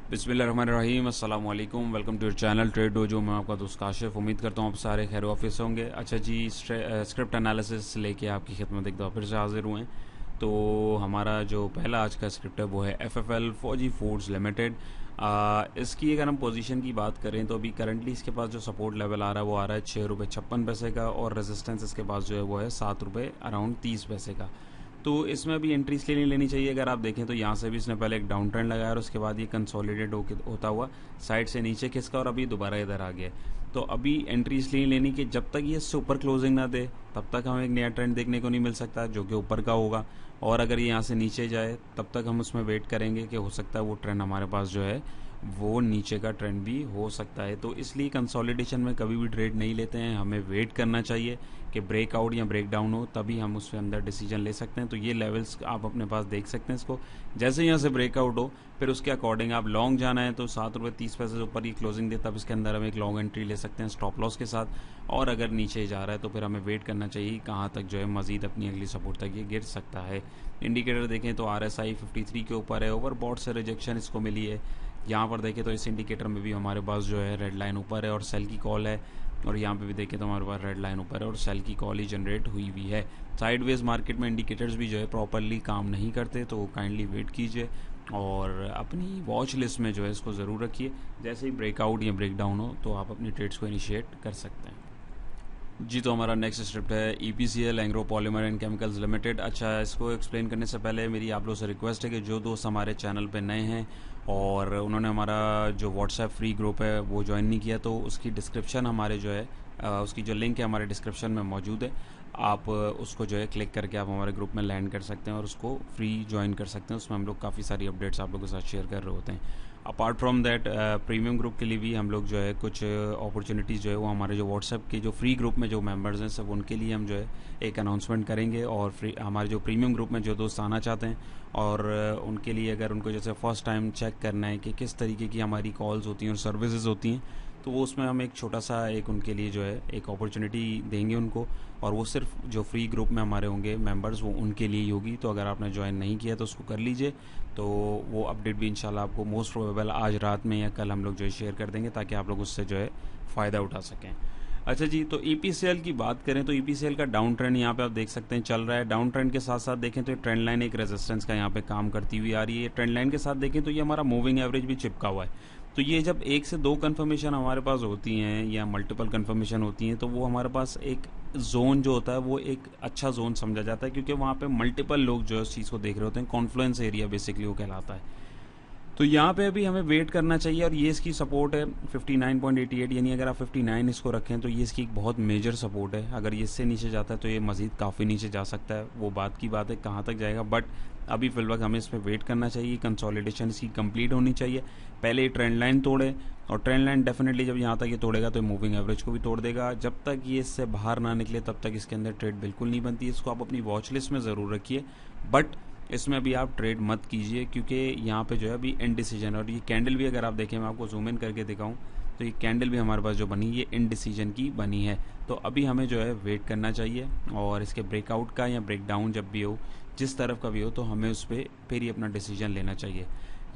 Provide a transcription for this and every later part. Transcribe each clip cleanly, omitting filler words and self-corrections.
बिस्मिल्लाहिर्रहमानिर्रहीम, अस्सलाम वालेकुम। Welcome to your channel trade dojo. मैं आपका दोस्त काशिफ। उम्मीद करता हूँ आप सारे खैर ऑफिस होंगे। अच्छा जी, स्क्रिप्ट एनालिसिस लेके आपकी खिदमत एक दफ़ा फिर से हाजिर हुए हैं। तो हमारा जो पहला आज का स्क्रिप्ट है वो है FFL फौजी फूड्स लिमिटेड। इसकी अगर हम पोजीशन की बात करें तो अभी करंटली इसके पास जो सपोर्ट लेवल आ रहा है वो आ रहा है 6 रुपये 56 पैसे का, और रेजिस्टेंस इसके पास जो है वो है 7 रुपये अराउंड 30 पैसे का। तो इसमें अभी एंट्री इसलिए नहीं लेनी चाहिए। अगर आप देखें तो यहाँ से भी इसने पहले एक डाउन ट्रेंड लगाया और उसके बाद ये कंसोलिडेट होता हुआ साइड से नीचे खिसका और अभी दोबारा इधर आ गया। तो अभी एंट्री इसलिए नहीं लेनी कि जब तक ये इससे ऊपर क्लोजिंग ना दे तब तक हमें एक नया ट्रेंड देखने को नहीं मिल सकता जो कि ऊपर का होगा, और अगर ये यहाँ से नीचे जाए तब तक हम उसमें वेट करेंगे कि हो सकता है वो ट्रेंड हमारे पास जो है वो नीचे का ट्रेंड भी हो सकता है। तो इसलिए कंसोलिडेशन में कभी भी ट्रेड नहीं लेते हैं, हमें वेट करना चाहिए कि ब्रेकआउट या ब्रेकडाउन हो, तभी हम उसके अंदर डिसीजन ले सकते हैं। तो ये लेवल्स आप अपने पास देख सकते हैं। इसको जैसे यहाँ से ब्रेकआउट हो फिर उसके अकॉर्डिंग आप लॉन्ग जाना है तो 7 रुपये 30 पैसे से ऊपर ही क्लोजिंग दे, तब इसके अंदर हम एक लॉन्ग एंट्री ले सकते हैं स्टॉप लॉस के साथ। और अगर नीचे जा रहा है तो फिर हमें वेट करना चाहिए कहाँ तक जो है मजीद अपनी अगली सपोर्ट तक ये गिर सकता है। इंडिकेटर देखें तो RSI 53 के ऊपर है, ओवरबॉट से रिजेक्शन इसको मिली है। यहाँ पर देखें तो इस इंडिकेटर में भी हमारे पास जो है रेड लाइन ऊपर है और सेल की कॉल है, और यहाँ पे भी देखें तो हमारे पास रेड लाइन ऊपर है और सेल की कॉल ही जनरेट हुई हुई है। साइडवेज मार्केट में इंडिकेटर्स भी जो है प्रॉपरली काम नहीं करते, तो काइंडली वेट कीजिए और अपनी वॉच लिस्ट में जो है इसको ज़रूर रखिए। जैसे ही ब्रेकआउट या ब्रेकडाउन हो तो आप अपनी ट्रेड्स को इनिशिएट कर सकते हैं। जी, तो हमारा नेक्स्ट स्क्रिप्ट है EPCL Engro polymer and chemicals limited. अच्छा, इसको एक्सप्लेन करने से पहले मेरी आप लोगों से रिक्वेस्ट है कि जो दोस्त हमारे चैनल पे नए हैं और उन्होंने हमारा जो व्हाट्सएप फ्री ग्रुप है वो ज्वाइन नहीं किया, तो उसकी डिस्क्रिप्शन हमारे जो है उसकी जो लिंक है हमारे डिस्क्रिप्शन में मौजूद है। आप उसको जो है क्लिक करके आप हमारे ग्रुप में लैंड कर सकते हैं और उसको फ्री ज्वाइन कर सकते हैं। उसमें हम लोग काफ़ी सारी अपडेट्स आप लोगों के साथ शेयर कर रहे होते हैं। Apart from that premium group के लिए भी हम लोग जो है कुछ अपॉर्चुनिटीज़ जो है वो हमारे जो व्हाट्सएप के जो फ्री ग्रुप में जो मेंबर्स हैं सब उनके लिए हम जो है एक अनाउंसमेंट करेंगे। और फ्री हमारे जो प्रीमियम ग्रुप में जो दोस्त आना चाहते हैं और उनके लिए अगर उनको जैसे फ़र्स्ट टाइम चेक करना है कि किस तरीके की हमारी कॉल्स होती हैं और सर्विसेज होती हैं, तो वो उसमें हम एक छोटा सा एक उनके लिए जो है एक अपॉर्चुनिटी देंगे उनको, और वो सिर्फ जो फ्री ग्रुप में हमारे होंगे मेंबर्स वो उनके लिए ही होगी। तो अगर आपने ज्वाइन नहीं किया तो उसको कर लीजिए। तो वो अपडेट भी इंशाल्लाह आपको मोस्ट प्रोबेबल आज रात में या कल हम लोग जो है शेयर कर देंगे ताकि आप लोग उससे जो है फ़ायदा उठा सकें। अच्छा जी, तो EPCL की बात करें तो EPCL का डाउन ट्रेंड यहाँ पे आप देख सकते हैं चल रहा है। डाउन ट्रेंड के साथ साथ देखें तो ये ट्रेंड लाइन एक रेजिस्टेंस का यहाँ पे काम करती हुई आ रही है। ट्रेंड लाइन के साथ देखें तो ये हमारा मूविंग एवरेज भी चिपका हुआ है। तो ये जब एक से दो कन्फर्मेशन हमारे पास होती हैं या मल्टीपल कन्फर्मेशन होती हैं तो वो हमारे पास एक जोन जो होता है वो एक अच्छा जोन समझा जाता है, क्योंकि वहाँ पे मल्टीपल लोग जो है उस चीज़ को देख रहे होते हैं। कॉन्फ्लुएंस एरिया बेसिकली वो कहलाता है। तो यहाँ पे अभी हमें वेट करना चाहिए, और ये इसकी सपोर्ट है 59.88, यानी अगर आप 59 इसको रखें तो ये इसकी एक बहुत मेजर सपोर्ट है। अगर ये इससे नीचे जाता है तो ये मज़ीद काफ़ी नीचे जा सकता है, वो बात की बात है कहाँ तक जाएगा, बट अभी फिलहाल हमें इस पर वेट करना चाहिए। कंसोलिडेशन इसकी कंप्लीट होनी चाहिए, पहले ये ट्रेंड लाइन तोड़े, और ट्रेंड लाइन डेफिनेटली जब यहाँ तक ये तोड़ेगा तो मूविंग एवरेज को भी तोड़ देगा। जब तक ये इससे बाहर ना निकले तब तक इसके अंदर ट्रेड बिल्कुल नहीं बनती। इसको आप अपनी वॉच लिस्ट में ज़रूर रखिए, बट इसमें अभी आप ट्रेड मत कीजिए क्योंकि यहाँ पे जो है अभी इनडिसीजन, और ये कैंडल भी अगर आप देखें, मैं आपको जूम इन करके दिखाऊं तो ये कैंडल भी हमारे पास जो बनी ये इनडिसीजन की बनी है। तो अभी हमें जो है वेट करना चाहिए, और इसके ब्रेकआउट का या ब्रेकडाउन जब भी हो, जिस तरफ का भी हो, तो हमें उस पर फिर ही अपना डिसीजन लेना चाहिए।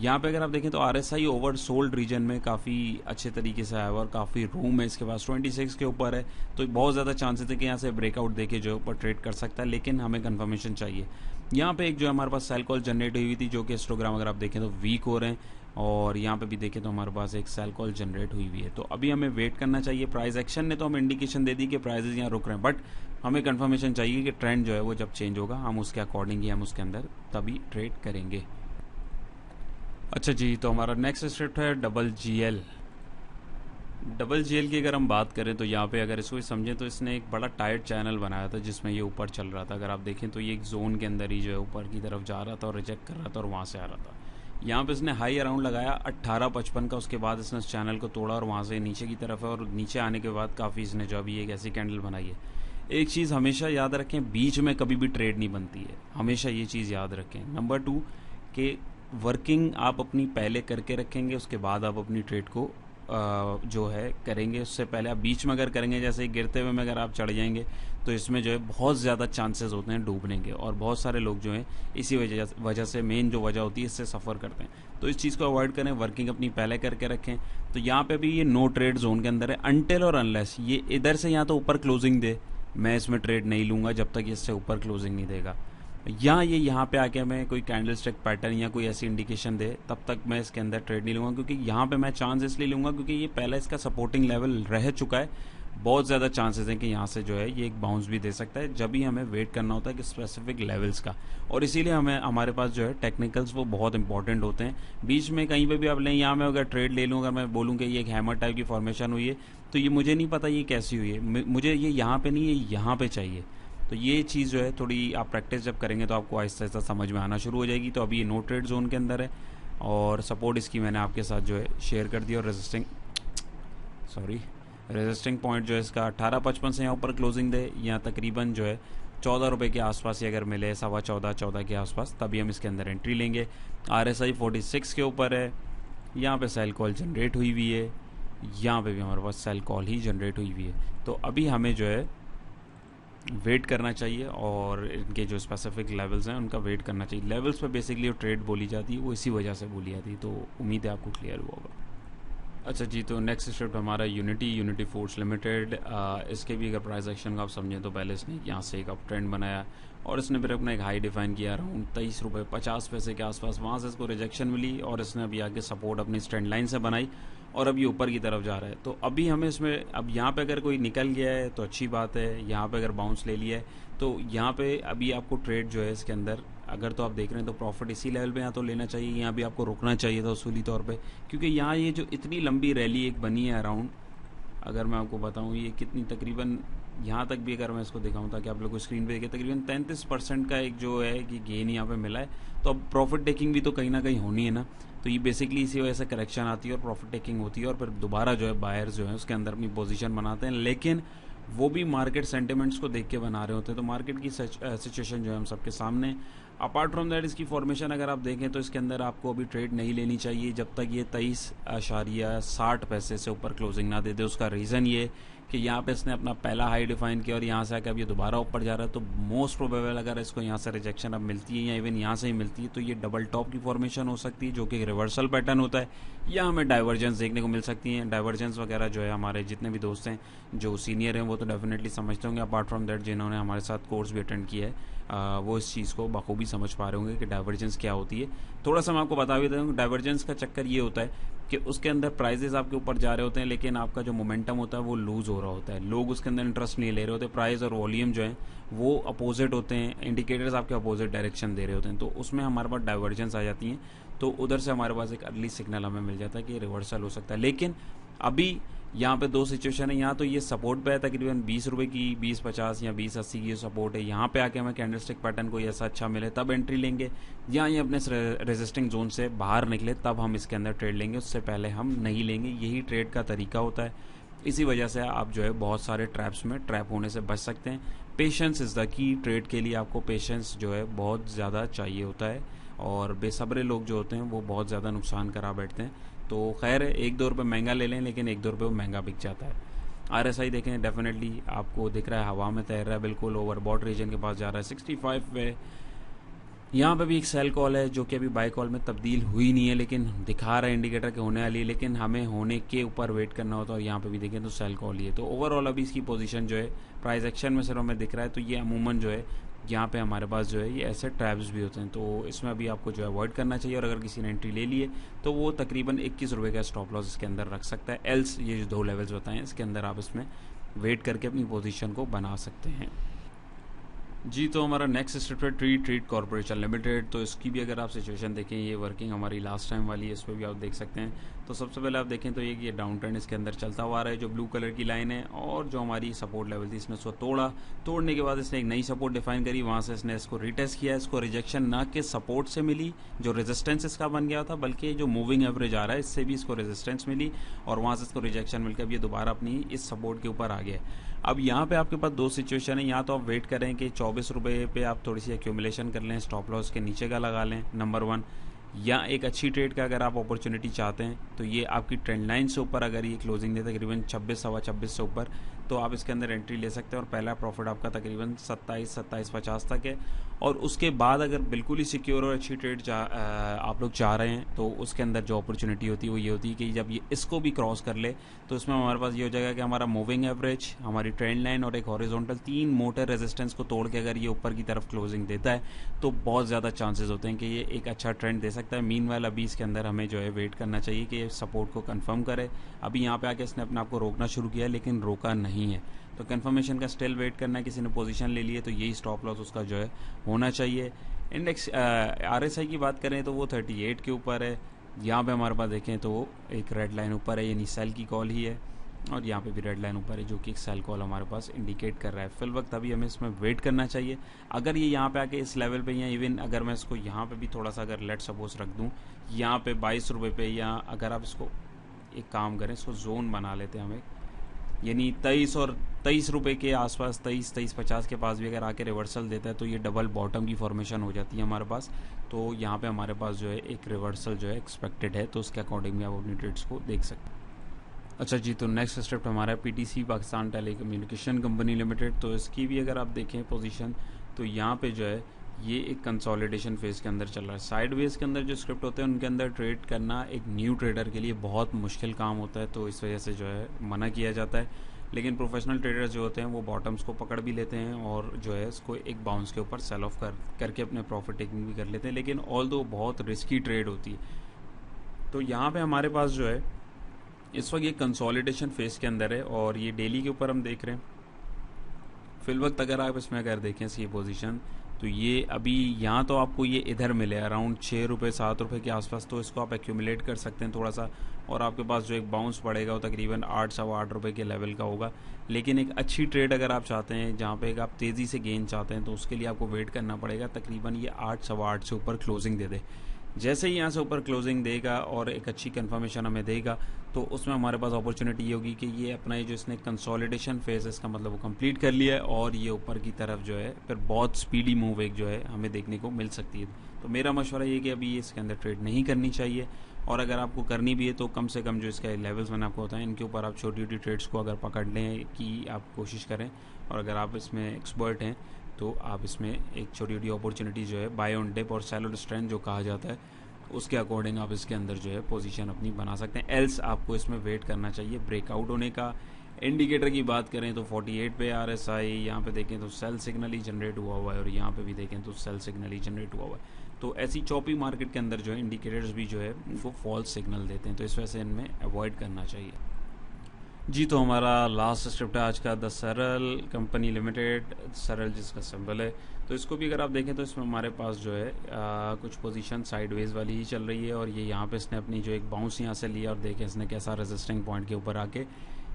यहाँ पे अगर आप देखें तो RSI ओवर सोल्ड रीजन में काफ़ी अच्छे तरीके से आया हुआ और काफ़ी रूम है इसके पास, 26 के ऊपर है। तो बहुत ज़्यादा चांसेस है कि यहाँ से ब्रेकआउट देके जो ऊपर ट्रेड कर सकता है, लेकिन हमें कंफर्मेशन चाहिए। यहाँ पे एक जो हमारे पास सेल कॉल जनरेट हुई थी जो कि हिस्टोग्राम अगर आप देखें तो वीक हो रहे हैं, और यहाँ पे भी देखें तो हमारे पास एक सेल कॉल जनरेट हुई हुई है। तो अभी हमें वेट करना चाहिए। प्राइस एक्शन ने तो हमें इंडिकेशन दे दी कि प्राइजेज यहाँ रुक रहे हैं, बट हमें कंफर्मेशन चाहिए कि ट्रेंड जो है वो जब चेंज होगा हम उसके अकॉर्डिंग ही हम उसके अंदर तभी ट्रेड करेंगे। अच्छा जी, तो हमारा नेक्स्ट स्क्रिप्ट है GGL। GGL की अगर हम बात करें तो यहाँ पे अगर इसको ही समझें तो इसने एक बड़ा टाइट चैनल बनाया था जिसमें ये ऊपर चल रहा था। अगर आप देखें तो ये एक जोन के अंदर ही जो है ऊपर की तरफ जा रहा था और रिजेक्ट कर रहा था और वहाँ से आ रहा था। यहाँ पे इसने हाई अराउंड लगाया 18.55 का, उसके बाद इसने उस चैनल को तोड़ा और वहाँ से नीचे की तरफ है, और नीचे आने के बाद काफ़ी इसने जो अभी एक ऐसी कैंडल बनाई है। एक चीज़ हमेशा याद रखें, बीच में कभी भी ट्रेड नहीं बनती है, हमेशा ये चीज़ याद रखें। नंबर 2 कि वर्किंग आप अपनी पहले करके रखेंगे, उसके बाद आप अपनी ट्रेड को जो है करेंगे उससे पहले आप बीच में अगर करेंगे, जैसे गिरते हुए में अगर आप चढ़ जाएंगे तो इसमें जो है बहुत ज़्यादा चांसेस होते हैं डूबने के, और बहुत सारे लोग जो हैं इसी वजह से मेन जो वजह होती है इससे सफ़र करते हैं। तो इस चीज़ को अवॉइड करें, वर्किंग अपनी पहले करके रखें। तो यहाँ पे भी ये नो ट्रेड जोन के अंदर है, अनटिल और अनलेस ये इधर से यहाँ तो ऊपर क्लोजिंग दे, मैं इसमें ट्रेड नहीं लूँगा जब तक इससे ऊपर क्लोजिंग नहीं देगा, या ये यहाँ पे आके मैं कोई कैंडल स्टिक पैटर्न या कोई ऐसी इंडिकेशन दे, तब तक मैं इसके अंदर ट्रेड नहीं लूँगा। क्योंकि यहाँ पे मैं चांस इसलिए लूँगा क्योंकि ये पहले इसका सपोर्टिंग लेवल रह चुका है, बहुत ज़्यादा चांसेस हैं कि यहाँ से जो है ये एक बाउंस भी दे सकता है, जब भी हमें वेट करना होता है कि स्पेसिफिक लेवल्स का। और इसीलिए हमारे पास जो है टेक्निकल्स वो बहुत इंपॉर्टेंट होते हैं। बीच में कहीं पे भी आप लें, यहाँ मैं अगर ट्रेड ले लूँ, अगर मैं बोलूँ कि ये एक हैमर टाइप की फॉर्मेशन हुई है, तो ये मुझे नहीं पता ये कैसी हुई है, मुझे ये यहाँ पे नहीं, ये यहाँ पे चाहिए। तो ये चीज़ जो है थोड़ी आप प्रैक्टिस जब करेंगे तो आपको आहिस्ता आहिस्ता समझ में आना शुरू हो जाएगी। तो अभी ये नो ट्रेड जोन के अंदर है, और सपोर्ट इसकी मैंने आपके साथ जो है शेयर कर दिया, और रेजिस्टिंग पॉइंट जो है इसका 18.55 से यहाँ ऊपर क्लोजिंग दे, या तकरीबन जो है 14 रुपये के आसपास ही अगर मिले, 14.25 के आसपास, तभी हम इसके अंदर एंट्री लेंगे। RSI 46 के ऊपर है, यहाँ पे सेल कॉल जनरेट हुई हुई है, यहाँ पे भी हमारे पास सेल कॉल ही जनरेट हुई हुई है। तो अभी हमें जो है वेट करना चाहिए, और इनके जो स्पेसिफिक लेवल्स हैं उनका वेट करना चाहिए। लेवल्स पे बेसिकली जो ट्रेड बोली जाती है वो इसी वजह से बोली जाती है। तो उम्मीद है आपको क्लियर हुआ होगा। अच्छा जी, तो नेक्स्ट स्टेप हमारा यूनिटी फूड्स लिमिटेड। इसके भी अगर प्राइस एक्शन का आप समझें तो पहले इसने यहाँ से एक अप ट्रेंड बनाया, और इसने फिर अपना एक हाई डिफाइन किया अराउंड 23.50 के आसपास, वहाँ से इसको रिजेक्शन मिली, और इसने अभी आगे सपोर्ट अपनी स्ट्रेंड लाइन से बनाई, और अभी ऊपर की तरफ जा रहा है। तो अभी हमें इसमें, अब यहाँ पे अगर कोई निकल गया है तो अच्छी बात है, यहाँ पे अगर बाउंस ले लिया है तो यहाँ पे अभी आपको ट्रेड जो है इसके अंदर, अगर तो आप देख रहे हैं तो प्रॉफिट इसी लेवल पे यहाँ तो लेना चाहिए, यहाँ भी आपको रुकना चाहिए था उसूली तौर पे, क्योंकि यहाँ ये जो इतनी लंबी रैली एक बनी है अराउंड, अगर मैं आपको बताऊँ ये कितनी, तकरीबन यहाँ तक भी अगर मैं इसको दिखाऊँ ताकि आप लोग को स्क्रीन पे देखें, तकरीबन 33% का एक जो है कि गेन यहाँ पे मिला है। तो अब प्रॉफिट टेकिंग भी तो कहीं ना कहीं होनी है ना, तो ये बेसिकली इसी वजह से करेक्शन आती है और प्रॉफिट टेकिंग होती है, और फिर दोबारा जो है बायर्स जो है उसके अंदर अपनी पोजीशन बनाते हैं, लेकिन वो भी मार्केट सेंटिमेंट्स को देख के बना रहे होते हैं। तो मार्केट की सिचुएशन जो है हम सबके सामने। अपार्ट फ्रॉम दैट इसकी फॉर्मेशन अगर आप देखें तो इसके अंदर आपको अभी ट्रेड नहीं लेनी चाहिए जब तक ये 23.60 से ऊपर क्लोजिंग ना दे दे। उसका रीज़न ये कि यहाँ पे इसने अपना पहला हाई डिफाइन किया, और यहाँ से आकर अब ये दोबारा ऊपर जा रहा है, तो मोस्ट प्रोबेबल अगर इसको यहाँ से रिजेक्शन अब मिलती है, या इवन यहाँ से ही मिलती है, तो ये डबल टॉप की फॉर्मेशन हो सकती है, जो कि रिवर्सल पैटर्न होता है, या हमें डाइवर्जेंस देखने को मिल सकती हैं। डाइवर्जेंस वगैरह जो है हमारे जितने भी दोस्त हैं जो सीनियर हैं वो तो डेफिनेटली समझते होंगे। अपार्ट फ्रॉम दैट जिन्होंने हमारे साथ कोर्स भी अटेंड किया है वो इस चीज़ को बखूबी समझ पा रहे होंगे कि डाइवर्जेंस क्या होती है। थोड़ा सा मैं आपको बता भी दूँ, डाइवर्जेंस का चक्कर ये होता है कि उसके अंदर प्राइजेस आपके ऊपर जा रहे होते हैं, लेकिन आपका जो मोमेंटम होता है वो लूज़ हो रहा होता है, लोग उसके अंदर इंटरेस्ट नहीं ले रहे होते, प्राइस और वॉल्यूम जो है वो अपोजिट होते हैं, इंडिकेटर्स आपके अपोजिट डायरेक्शन दे रहे होते हैं, तो उसमें हमारे पास डाइवर्जेंस आ जाती हैं। तो उधर से हमारे पास एक अर्ली सिग्नल हमें मिल जाता है कि रिवर्सल हो सकता है। लेकिन अभी यहाँ पे दो सिचुएशन है, यहाँ तो ये सपोर्ट पे है तकरीबन 20 रुपये की, 20.50 या 20.80 की सपोर्ट है। यहाँ पे आके हमें कैंडलस्टिक पैटर्न कोई ऐसा अच्छा मिले तब एंट्री लेंगे, या ये अपने रेजिस्टिंग जोन से बाहर निकले तब हम इसके अंदर ट्रेड लेंगे, उससे पहले हम नहीं लेंगे। यही ट्रेड का तरीका होता है। इसी वजह से आप जो है बहुत सारे ट्रैप्स में ट्रैप होने से बच सकते हैं। Patience is the key. Trade के लिए आपको पेशेंस जो है बहुत ज़्यादा चाहिए होता है, और बेसब्रे लोग जो होते हैं वो बहुत ज़्यादा नुकसान करा बैठते हैं। तो खैर 1-2 रुपये महंगा ले लें, लेकिन 1-2 रुपये वो महंगा बिक जाता है। RSI देखें, डेफिनेटली आपको दिख रहा है हवा में तैर रहा है, बिल्कुल ओवरबॉट रीजन के पास जा रहा है 65 पे। यहाँ पे भी एक सेल कॉल है जो कि अभी बाय कॉल में तब्दील हुई नहीं है, लेकिन दिखा रहा है इंडिकेटर के होने वाली है, लेकिन हमें होने के ऊपर वेट करना होता है, और यहाँ पे भी देखें तो सेल कॉल ही है। तो ओवरऑल अभी इसकी पोजीशन जो है प्राइस एक्शन में सिर्फ हमें दिख रहा है, तो ये अमूमन जो है यहाँ पे हमारे पास जो है ये ऐसे ट्रैप्स भी होते हैं, तो इसमें अभी आपको जो है अवॉइड करना चाहिए। और अगर किसी ने एंट्री ले ली है तो वो तकरीबन 21 रुपये का स्टॉप लॉस इसके अंदर रख सकता है। एल्स ये जो 2 लेवल्स बताएं इसके अंदर आप इसमें वेट करके अपनी पोजीशन को बना सकते हैं। जी, तो हमारा नेक्स्ट स्टेप है ट्रीट कॉर्पोरेशन लिमिटेड। तो इसकी भी अगर आप सिचुएशन देखें, ये वर्किंग हमारी लास्ट टाइम वाली है, इस पर भी आप देख सकते हैं। तो सबसे पहले आप देखें तो ये डाउन ट्रेंड इसके अंदर चलता हुआ आ रहा है, जो ब्लू कलर की लाइन है, और जो हमारी सपोर्ट लेवल थी इसने उसको तोड़ने के बाद इसने एक नई सपोर्ट डिफाइन करी, वहाँ से इसने इसको रिटेस्ट किया। इसको रिजेक्शन ना कि सपोर्ट से मिली जो रेजिस्टेंस इसका बन गया था, बल्कि जो मूविंग एवरेज आ रहा है इससे भी इसको रेजिस्टेंस मिली, और वहाँ से इसको रिजेक्शन मिलकर अब ये दोबारा अपनी इस सपोर्ट के ऊपर आ गया। अब यहाँ पे आपके पास 2 सिचुएशन है, यहाँ तो आप वेट करें कि 24 रुपये पे आप थोड़ी सी एक्यूमुलेशन कर लें, स्टॉप लॉस के नीचे का लगा लें, नंबर 1, या एक अच्छी ट्रेड का अगर आप अपॉर्चुनिटी चाहते हैं तो ये आपकी ट्रेंड लाइन से ऊपर अगर ये क्लोजिंग दे तकरीबन 26 सवा 26 से ऊपर, तो आप इसके अंदर एंट्री ले सकते हैं और पहला प्रॉफिट आपका तकरीबन 27-27.50 तक है। और उसके बाद अगर बिल्कुल ही सिक्योर और अच्छी ट्रेड आप लोग चाह रहे हैं तो उसके अंदर जो अपॉर्चुनिटी होती है वो ये होती है कि जब ये इसको भी क्रॉस कर ले तो इसमें हमारे पास ये हो जाएगा कि हमारा मूविंग एवरेज, हमारी ट्रेंड लाइन और एक हॉरिजॉन्टल 3 मोटर रेजिस्टेंस को तोड़ के अगर ये ऊपर की तरफ क्लोजिंग देता है तो बहुत ज़्यादा चांसेस होते हैं कि ये एक अच्छा ट्रेंड दे सकता है। मीनवाइल अभी इसके अंदर हमें जो है वेट करना चाहिए कि ये सपोर्ट को कंफर्म करे। अभी यहाँ पे आके इसने अपने आप को रोकना शुरू किया है लेकिन रोका नहीं है, तो कंफर्मेशन का स्टिल वेट करना है। किसी ने पोजीशन ले ली है तो यही स्टॉप लॉस उसका जो है होना चाहिए। इंडेक्स RSI की बात करें तो वो 38 के ऊपर है। यहाँ पे हमारे पास देखें तो वो एक रेड लाइन ऊपर है, यानी सेल की कॉल ही है, और यहाँ पे भी रेड लाइन ऊपर है जो कि एक सेल कॉल हमारे पास इंडिकेट कर रहा है। फिल वक्त अभी हमें इसमें वेट करना चाहिए। अगर ये यहाँ पे आके इस लेवल पे या इवन अगर मैं इसको यहाँ पे भी थोड़ा सा अगर लेट सपोज रख दूँ यहाँ पे 22 रुपये पे, या अगर आप इसको एक काम करें इसको जोन बना लेते हैं हमें, यानी 23 रुपये के आसपास 23-23.50 के पास भी अगर आके रिवर्सल देता है तो ये डबल बॉटम की फॉर्मेशन हो जाती है हमारे पास। तो यहाँ पे हमारे पास जो है एक रिवर्सल जो है एक्सपेक्टेड है, तो उसके अकॉर्डिंग भी आप अपनी ट्रेड्स को देख सकते हैं। अच्छा जी, तो नेक्स्ट स्टेप हमारा है PTC Pakistan telecommunication company limited. तो इसकी भी अगर आप देखें पोजीशन तो यहाँ पे जो है ये एक कंसोलिडेशन फेज़ के अंदर चल रहा है। साइडवेज के अंदर जो स्क्रिप्ट होते हैं उनके अंदर ट्रेड करना एक न्यू ट्रेडर के लिए बहुत मुश्किल काम होता है, तो इस वजह से जो है मना किया जाता है। लेकिन प्रोफेशनल ट्रेडर्स जो होते हैं वो बॉटम्स को पकड़ भी लेते हैं और जो है इसको एक बाउंस के ऊपर सेल ऑफ करके अपने प्रॉफिट टेकिंग भी कर लेते हैं, लेकिन ऑल दो बहुत रिस्की ट्रेड होती है। तो यहाँ पे हमारे पास जो है इस वक्त ये कंसोलिडेशन फेज़ के अंदर है और ये डेली के ऊपर हम देख रहे हैं। फिल वक्त अगर आप इसमें अगर देखें सी पोजीशन तो ये अभी यहाँ तो आपको ये इधर मिले अराउंड 6 रुपये 7 रुपये के आसपास, तो इसको आप एक्यूमुलेट कर सकते हैं थोड़ा सा, और आपके पास जो एक बाउंस पड़ेगा वो तकरीबन 8-8.25 रुपये के लेवल का होगा। लेकिन एक अच्छी ट्रेड अगर आप चाहते हैं जहाँ पे आप तेज़ी से गेन चाहते हैं तो उसके लिए आपको वेट करना पड़ेगा तकरीबन ये 8-8.25 से ऊपर क्लोजिंग दे दे। जैसे ही यहाँ से ऊपर क्लोजिंग देगा और एक अच्छी कंफर्मेशन हमें देगा तो उसमें हमारे पास अपॉर्चुनिटी ये होगी कि ये अपना ये जो इसने कंसोलिडेशन फेज है इसका मतलब वो कंप्लीट कर लिया है और ये ऊपर की तरफ जो है फिर बहुत स्पीडी मूव एक जो है हमें देखने को मिल सकती है। तो मेरा मशवरा ये कि अभी इसके अंदर ट्रेड नहीं करनी चाहिए, और अगर आपको करनी भी है तो कम से कम जो इसका लेवल्स मैंने आपको बताया इनके ऊपर आप छोटी छोटी ट्रेड्स को अगर पकड़ लें कि आप कोशिश करें, और अगर आप इसमें एक्सपर्ट हैं तो आप इसमें एक छोटी छोटी अपॉर्चुनिटी जो है बाय ऑन डिप और सेल स्ट्रेंथ जो कहा जाता है उसके अकॉर्डिंग आप इसके अंदर जो है पोजीशन अपनी बना सकते हैं। एल्स आपको इसमें वेट करना चाहिए ब्रेकआउट होने का। इंडिकेटर की बात करें तो 48 पे RSI, यहाँ पे देखें तो सेल सिग्नल ही जनरेट हुआ है और यहाँ पे भी देखें तो सेल सिग्नल ही जनरेट हुआ है। तो ऐसी चॉपी मार्केट के अंदर जो है इंडिकेटर्स भी जो है उनको फॉल्स सिग्नल देते हैं, तो इस वजह से इनमें अवॉइड करना चाहिए। जी, तो हमारा लास्ट स्क्रिप्ट है आज का द सरल कंपनी लिमिटेड, सरल जिसका सिंबल है। तो इसको भी अगर आप देखें तो इसमें हमारे पास जो है कुछ पोजीशन साइडवेज वाली ही चल रही है, और ये यहाँ पे इसने अपनी जो एक बाउंस यहाँ से लिया और देखें इसने कैसा रेजिस्टिंग पॉइंट के ऊपर आके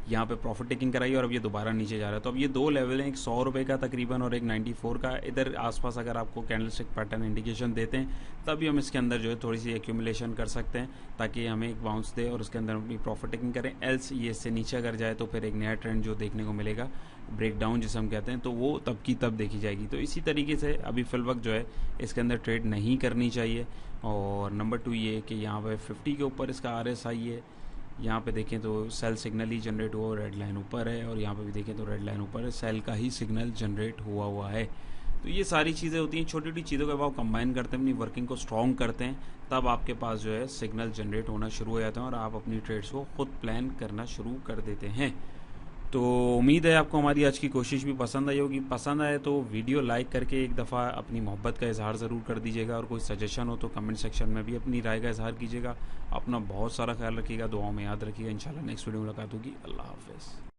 यहाँ पे प्रॉफिट टेकिंग कराई और अब ये दोबारा नीचे जा रहा है। तो अब ये दो लेवल हैं, एक 100 रुपये का तकरीबन और एक 94 का। इधर आसपास अगर आपको कैंडलस्टिक पैटर्न इंडिकेशन देते हैं तभी हम इसके अंदर जो है थोड़ी सी एक्यूमुलेशन कर सकते हैं ताकि हमें एक बाउंस दे और उसके अंदर अपनी प्रॉफिट टेकिंग करें। एल्स ये इससे नीचे अगर जाए तो फिर एक नया ट्रेंड जो देखने को मिलेगा, ब्रेकडाउन जिसे हम कहते हैं, तो वो तब की तब देखी जाएगी। तो इसी तरीके से अभी फिल वक्त जो है इसके अंदर ट्रेड नहीं करनी चाहिए। और नंबर 2 ये कि यहाँ पे 50 के ऊपर इसका RSI है, यहाँ पे देखें तो सेल सिग्नल ही जनरेट हुआ, रेड लाइन ऊपर है, और यहाँ पे भी देखें तो रेड लाइन ऊपर है, सेल का ही सिग्नल जनरेट हुआ है। तो ये सारी चीज़ें होती हैं, छोटी छोटी चीज़ों का आप कंबाइन करते हैं, अपनी वर्किंग को स्ट्रॉन्ग करते हैं, तब आपके पास जो है सिग्नल जनरेट होना शुरू हो जाता है और आप अपनी ट्रेड्स को खुद प्लान करना शुरू कर देते हैं। तो उम्मीद है आपको हमारी आज की कोशिश भी पसंद आई होगी। पसंद आए तो वीडियो लाइक करके एक दफ़ा अपनी मोहब्बत का इजहार ज़रूर कर दीजिएगा, और कोई सजेशन हो तो कमेंट सेक्शन में भी अपनी राय का इजहार कीजिएगा। अपना बहुत सारा ख्याल रखिएगा, दुआओं में याद रखिएगा। इंशाल्लाह नेक्स्ट वीडियो मुलाकात होगी। अल्लाह हाफ़िज़।